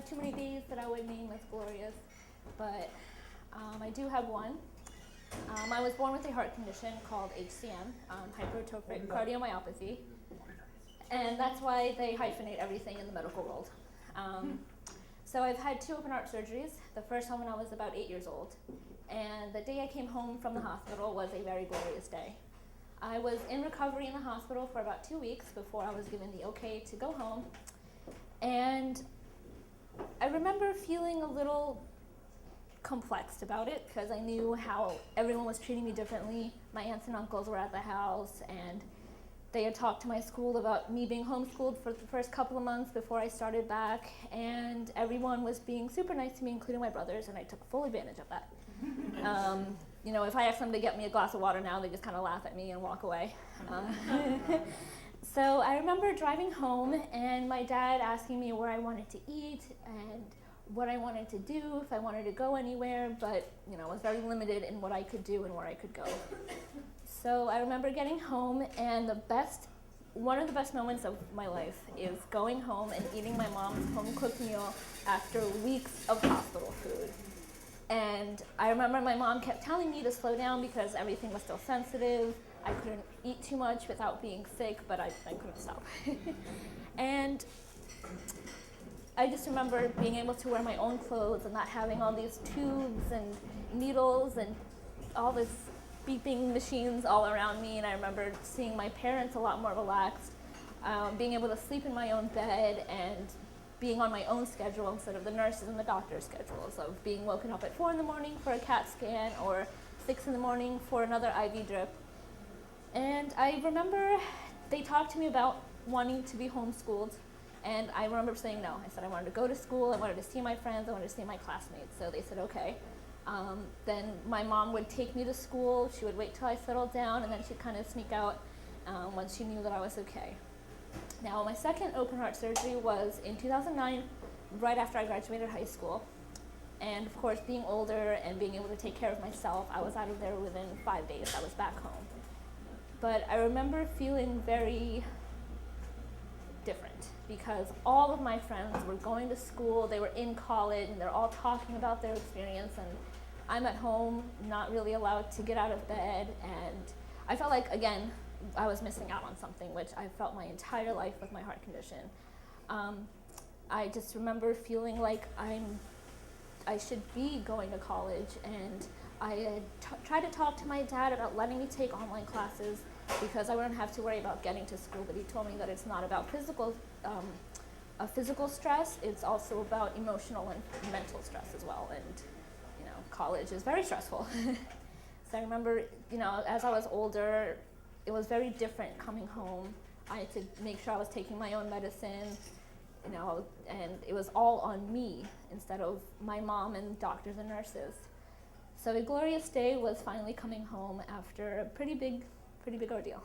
have too many days that I would name as glorious, but I do have one. I was born with a heart condition called HCM, hypertrophic cardiomyopathy, and that's why they hyphenate everything in the medical world. So I've had 2 open heart surgeries, the first one when I was about 8 years old, and the day I came home from the hospital was a very glorious day. I was in recovery in the hospital for about 2 weeks before I was given the okay to go home, and I remember feeling a little complexed about it because I knew how everyone was treating me differently. My aunts and uncles were at the house, and they had talked to my school about me being homeschooled for the first couple of months before I started back, and everyone was being super nice to me, including my brothers, and I took full advantage of that. You know, if I ask them to get me a glass of water now, they just kind of laugh at me and walk away. So I remember driving home and my dad asking me where I wanted to eat and what I wanted to do, if I wanted to go anywhere, but you know, I was very limited in what I could do and where I could go. So I remember getting home, and one of the best moments of my life is going home and eating my mom's home-cooked meal after weeks of hospital food. And I remember my mom kept telling me to slow down because everything was still sensitive. I couldn't eat too much without being sick, but I couldn't stop. And I just remember being able to wear my own clothes and not having all these tubes and needles and all this beeping machines all around me. And I remember seeing my parents a lot more relaxed, being able to sleep in my own bed and being on my own schedule instead of the nurses and the doctor's schedules, of being woken up at 4 in the morning for a CAT scan or 6 in the morning for another IV drip. And I remember they talked to me about wanting to be homeschooled, and I remember saying no. I said I wanted to go to school, I wanted to see my friends, I wanted to see my classmates. So they said okay. Then my mom would take me to school, she would wait till I settled down, and then she'd kind of sneak out once she knew that I was okay. Now, my second open heart surgery was in 2009, right after I graduated high school. And of course, being older and being able to take care of myself, I was out of there within 5 days. I was back home. But I remember feeling very different because all of my friends were going to school, they were in college, and they're all talking about their experience, and I'm at home, not really allowed to get out of bed, and I felt like, again, I was missing out on something, which I felt my entire life with my heart condition. I just remember feeling like I should be going to college, and I had tried to talk to my dad about letting me take online classes because I wouldn't have to worry about getting to school, but he told me that it's not about physical stress, it's also about emotional and mental stress as well, and you know, college is very stressful. So I remember, you know, as I was older, it was very different coming home. I had to make sure I was taking my own medicine, you know, and it was all on me instead of my mom and doctors and nurses. So a glorious day was finally coming home after a pretty big ordeal.